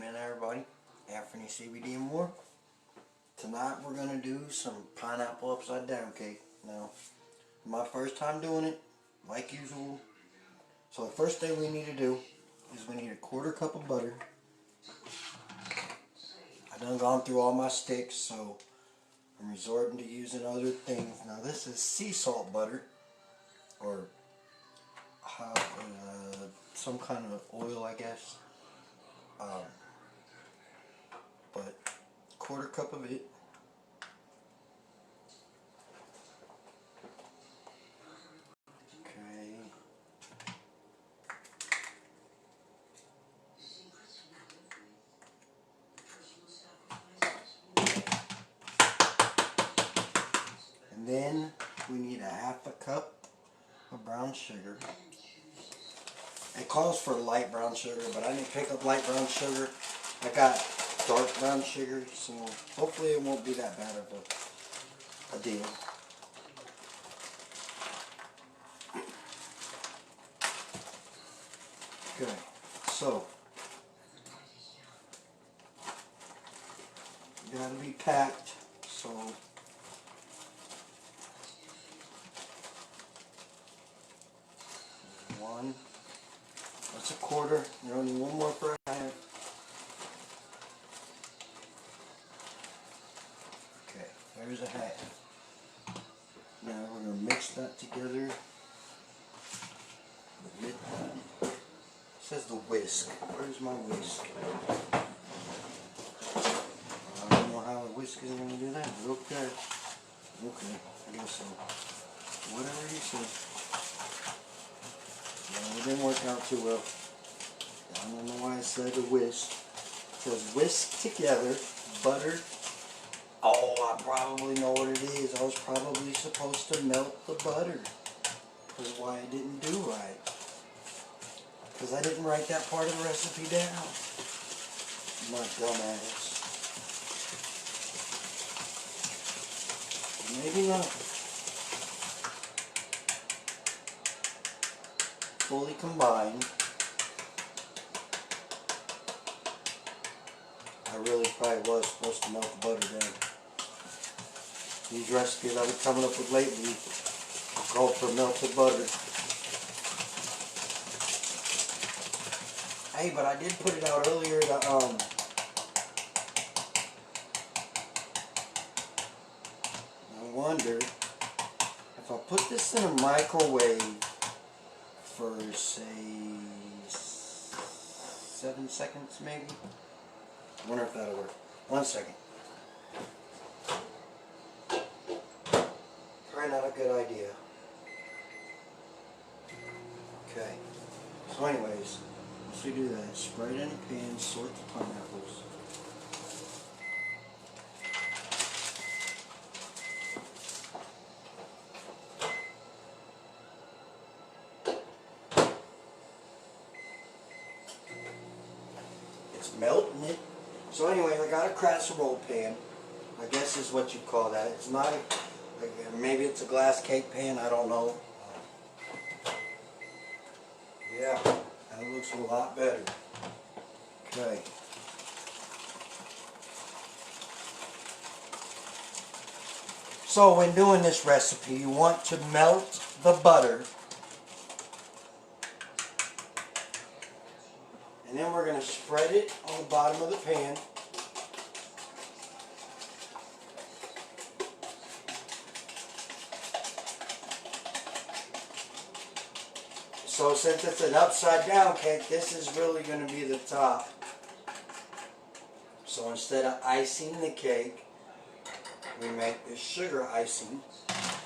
evening, everybody. Anthony CBD and more. Tonight we're going to do some pineapple upside down cake. Now, my first time doing it, like usual. So the first thing we need to do is we need a 1/4 cup of butter. I done gone through all my sticks, so I'm resorting to using other things. Now this is sea salt butter, or some kind of oil, I guess. But 1/4 cup of it. Okay. And then we need a 1/2 cup of brown sugar. It calls for light brown sugar, but I didn't pick up light brown sugar. I got dark brown sugar, so hopefully it won't be that bad of a deal. Okay, so you gotta be packed, so one, that's a 1/4, you only need one more for a 1/2. Okay, there's a 1/2. Now we're going to mix that together. It says the whisk. Where's my whisk? I don't know how a whisk is going to do that, but okay. Okay, I guess so. Whatever you say. No, it didn't work out too well. I don't know why I said a whisk. It says whisk together, butter. Oh, I probably know what it is. I was probably supposed to melt the butter. That's why I didn't do right. Because I didn't write that part of the recipe down. My dumb ass. Maybe not. Fully combined. I really probably was supposed to melt the butter down. These recipes I've been coming up with lately call for melted butter. Hey, but I did put it out earlier to, I wonder if I put this in a microwave for, say, 7 seconds maybe? I wonder if that'll work. 1 second. Probably not a good idea. Okay. So anyways, once we do that, spread it in a pan, sort the pineapples. It's melting it. So anyway, I got a casserole pan. I guess is what you call that. It's not a, maybe it's a glass cake pan, I don't know. Yeah, that looks a lot better. Okay. So when doing this recipe, you want to melt the butter. And then we're going to spread it on the bottom of the pan. So since it's an upside down cake, this is really going to be the top. So instead of icing the cake, we make this sugar icing,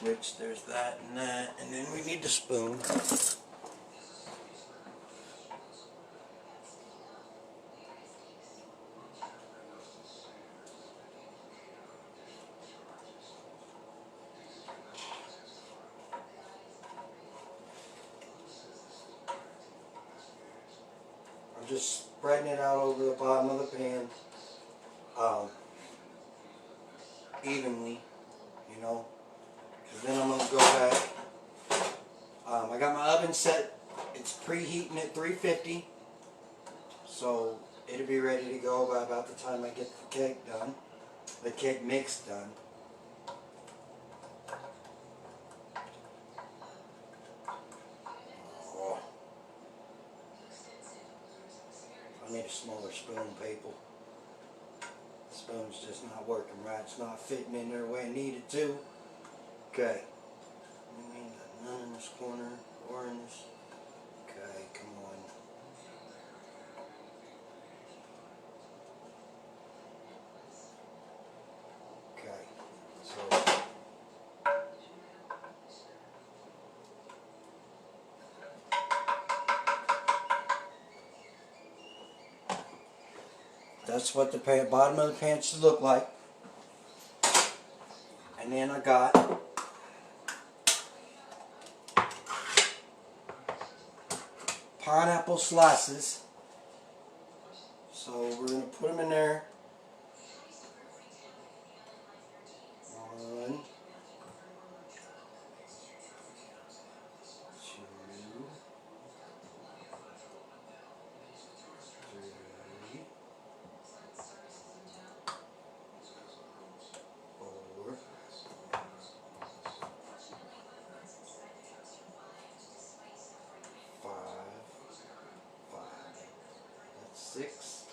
which there's that, and then we need the spoon. I'm just spreading it out over the bottom of the pan evenly, you know, because then I'm going to go back. I got my oven set. It's preheating at 350, so It'll be ready to go by about the time I get the cake done, the cake mix done. Oh, I need a smaller spoon, people. The spoon's just not working right. It's not fitting in there the way I need it to. Okay. None in this corner or in this. Okay, come on. Okay, so that's what the bottom of the pan should look like. And then I got pineapple slices. So we're going to put them in there. 1, 2, 3, 4, 5, that's 6.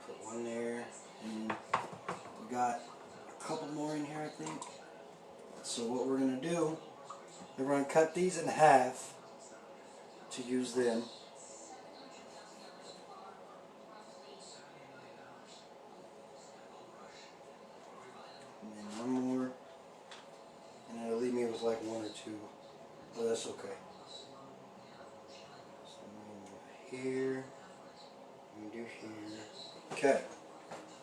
Put one there, and we got a couple more in here, I think. So what we're going to do, we're going to cut these in half to use them. And then one more, and it'll leave me with like 1 or 2, but that's okay. So I'm going to do here, I'm going to do here. Okay,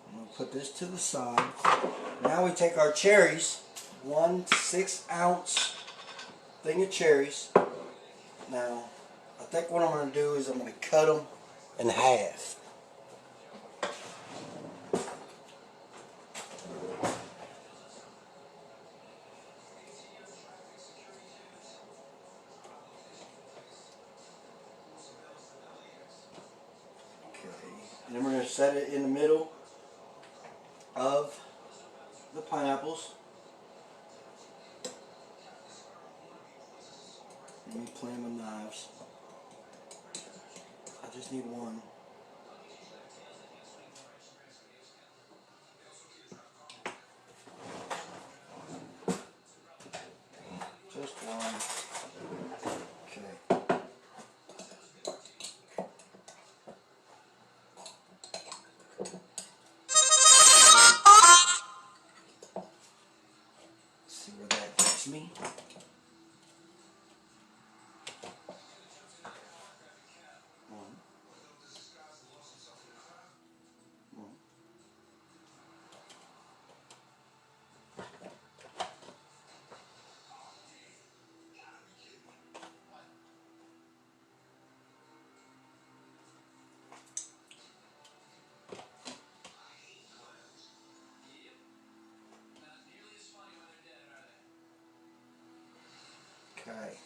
I'm going to put this to the side. Now we take our cherries, 1 6-ounce thing of cherries. Now, I think what I'm going to do is I'm going to cut them in half. And then we're going to set it in the middle of the pineapples. Let me play them with knives. I just need one. Just one. Okay. See where that gets me. Okay.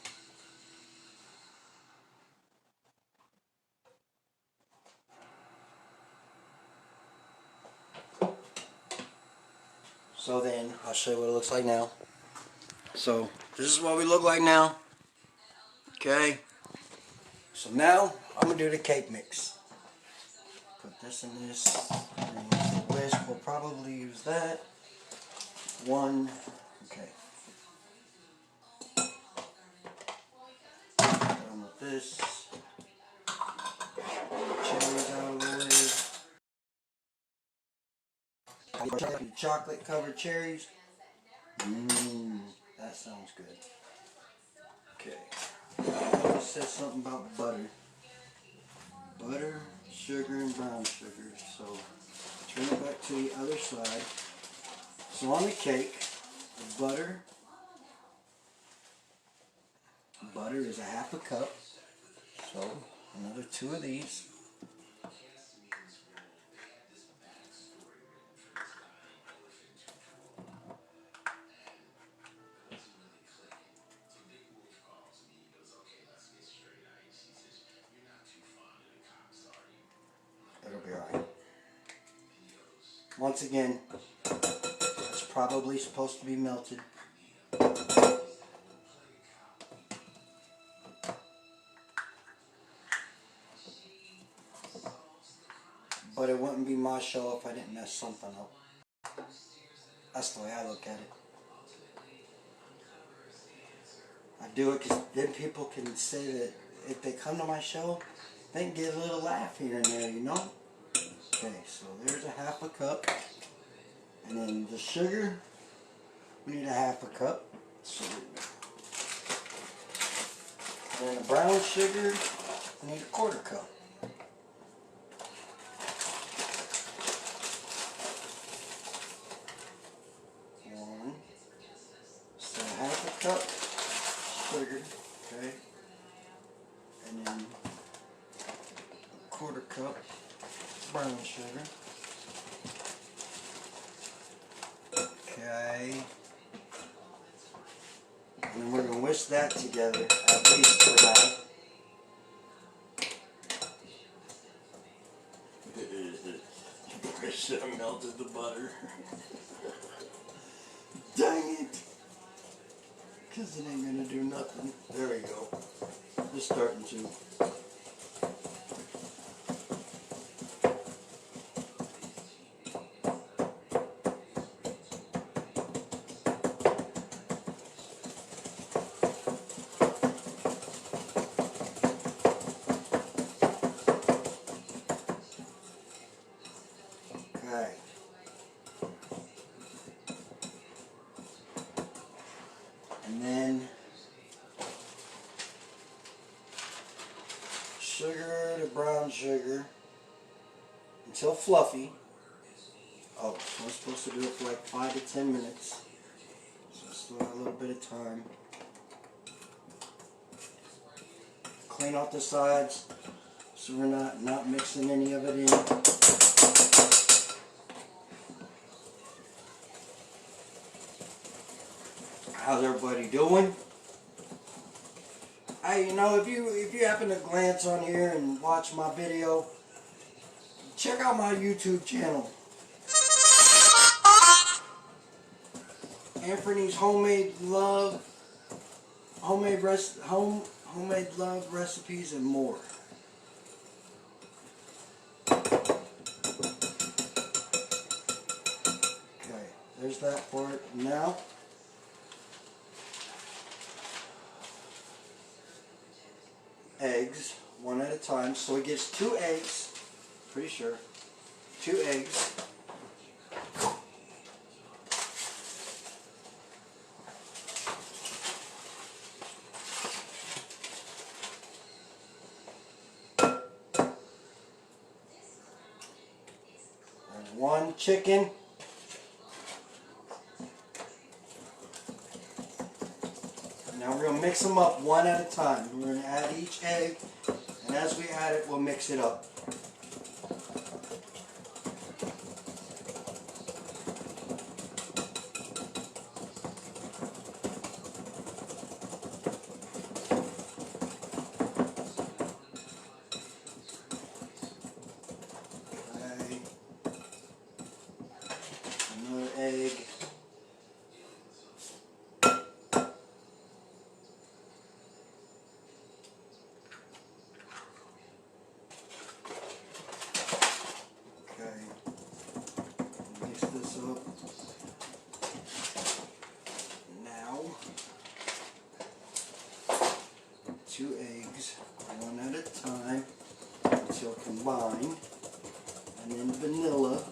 So then, I'll show you what it looks like now. So, this is what we look like now. Okay. So now, I'm going to do the cake mix. Put this in this. And use the whisk. We'll probably use that. 1. Okay. Done with this. Cherries out of the way. Chocolate covered cherries. Mmm, that sounds good. Okay. It says something about butter. Butter, sugar, and brown sugar. So turn it back to the other side. So on the cake, the butter is a 1/2 cup. So another 2 of these. be alright. Once again, it's probably supposed to be melted. But it wouldn't be my show if I didn't mess something up. That's the way I look at it. I do it because then people can say that if they come to my show, they can get a little laugh here and there, you know? Okay, so there's a half a cup. And then the sugar, we need a half a cup. So, and then the brown sugar, we need a quarter cup. One, so half a cup sugar, okay? And then a quarter cup brown sugar. Okay. And then we're going to whisk that together, at least for now. I should have melted the butter. Dang it! Because it ain't going to do nothing. There we go. It's starting to. Okay. And then sugar to brown sugar until fluffy. Oh, so I'm supposed to do it for like 5 to 10 minutes. So I still got a little bit of time. Clean off the sides so we're not mixing any of it in. How's everybody doing? Hey, you know, if you happen to glance on here and watch my video, check out my YouTube channel. Anthony's Homemade Love, homemade love recipes and more. Okay, there's that for it. Now, eggs, one at a time. So it gets 2 eggs, pretty sure. 2 eggs. And 1 chicken. Now we're going to mix them up one at a time. We're going to add each egg, and as we add it, we'll mix it up. Okay. Another egg. Mix this up. Now, 2 eggs, one at a time, until combined, and then vanilla.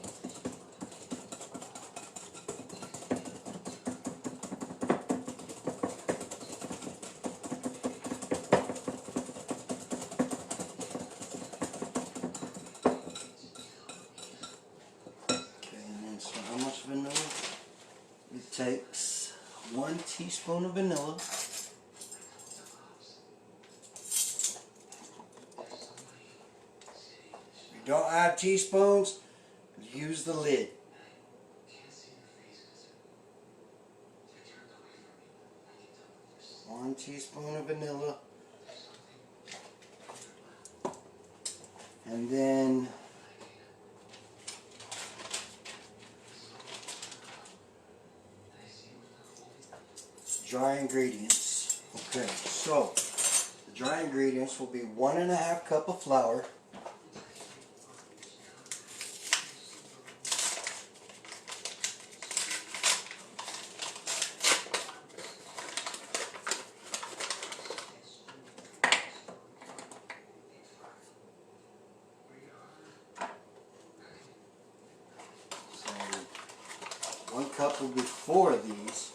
So how much vanilla? It takes 1 teaspoon of vanilla. If you don't have teaspoons, use the lid. One teaspoon of vanilla. And then dry ingredients. Okay, so the dry ingredients will be 1.5 cup of flour, so 1 cup will be 4 of these.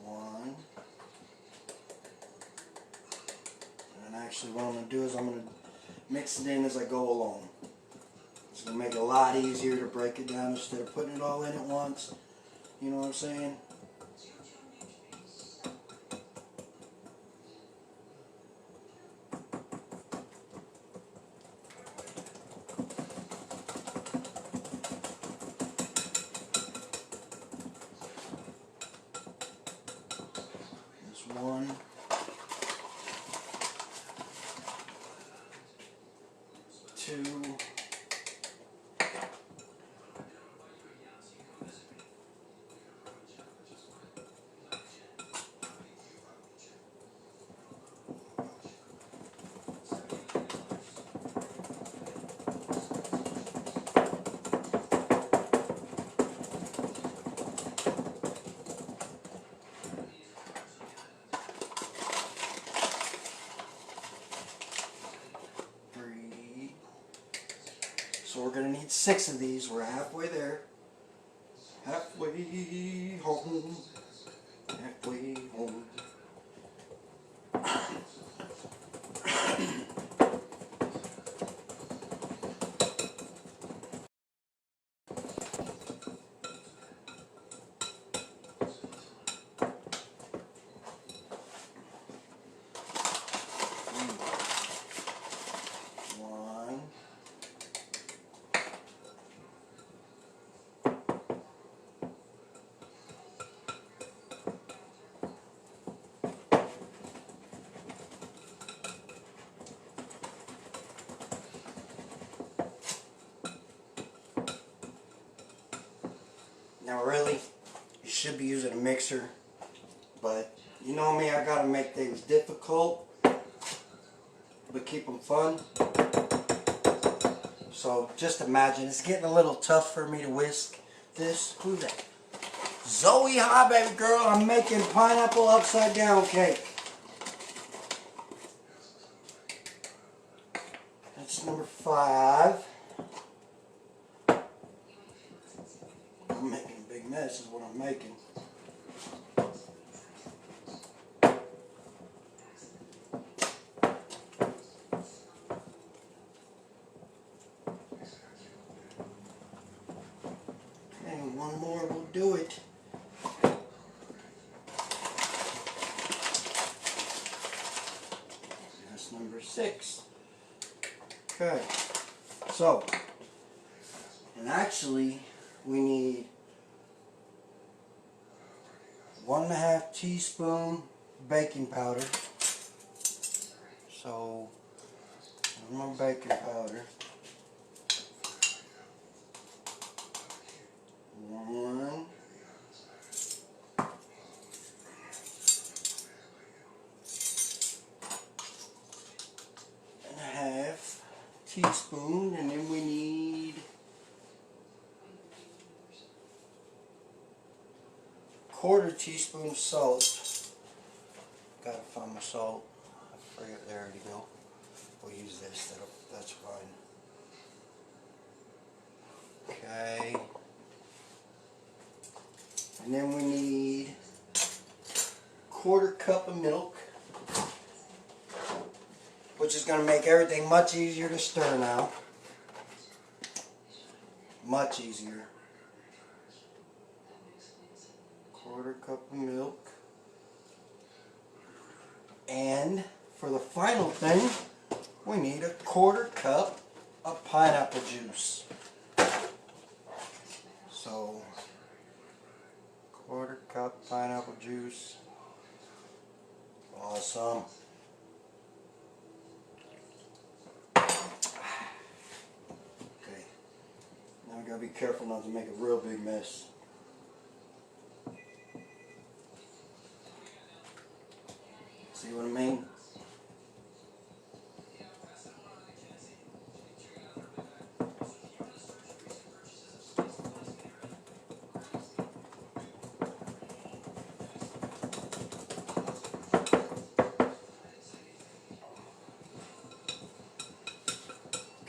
1, and actually what I'm going to do is I'm going to mix it in as I go along. It's going to make it a lot easier to break it down instead of putting it all in at once. You know what I'm saying? This 1. 2. 3. So we're going to need 6 of these. We're halfway there. Halfway home. Halfway home. One. Now really, you should be using a mixer, but you know me, I gotta make things difficult, but keep them fun. So just imagine, it's getting a little tough for me to whisk this. Who's that? Zoe, hi baby girl, I'm making pineapple upside down cake. That's number 5. I'm making a big mess is what I'm making. And 1 more will do it. That's number 6. Okay. So, and actually we need 1.5 teaspoon baking powder. So, more baking powder. 1. and a half teaspoon, and then we need 1/4 teaspoon salt. Gotta find my salt. I forget, there we go. We'll use this, that's fine. Okay. And then we need 1/4 cup of milk, which is going to make everything much easier to stir now. Much easier. 1/4 cup of milk. And for the final thing, we need 1/4 cup of pineapple juice. So, 1/4 cup pineapple juice. Awesome. Okay. Now we gotta be careful not to make a real big mess.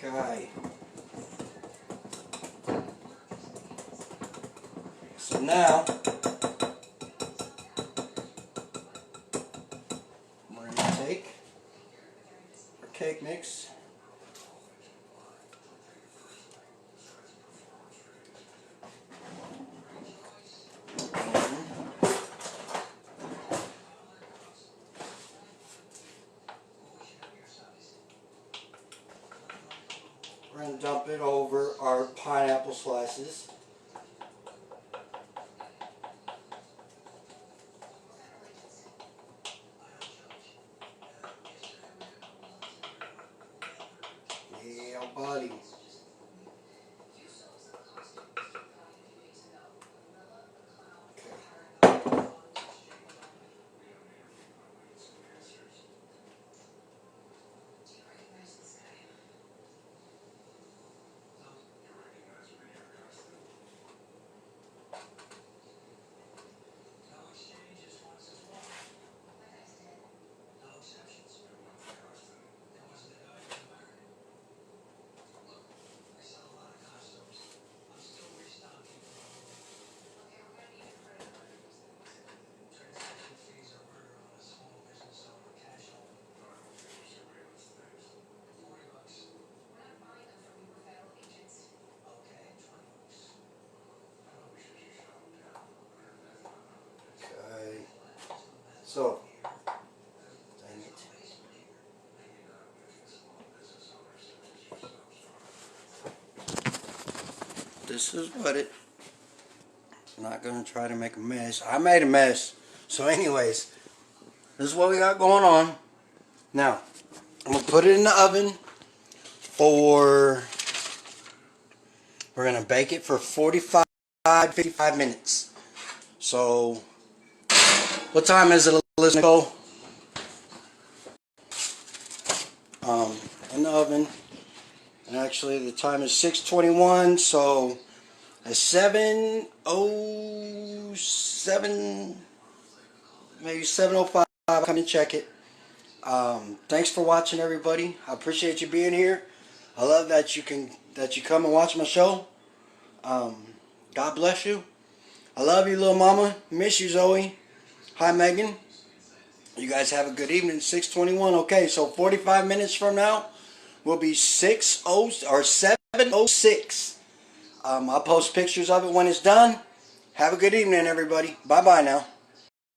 Okay. So now, we're going to take our cake mix. We're going to dump it over our pineapple slices. Yeah, buddy. Okay. So, dang it. This is what it. I'm not gonna try to make a mess. I made a mess. So, anyways, this is what we got going on. Now, I'm gonna put it in the oven for. We're gonna bake it for 55 minutes. So, what time is it, Nicole? In the oven. And actually, the time is 6:21. So, at 7:07, maybe 7:05, come and check it. Thanks for watching, everybody. I appreciate you being here. I love that you come and watch my show. God bless you. I love you, little mama. Miss you, Zoe. Hi, Megan. You guys have a good evening. 6:21. Okay, so 45 minutes from now will be 7:06. I'll post pictures of it when it's done. Have a good evening, everybody. Bye-bye now.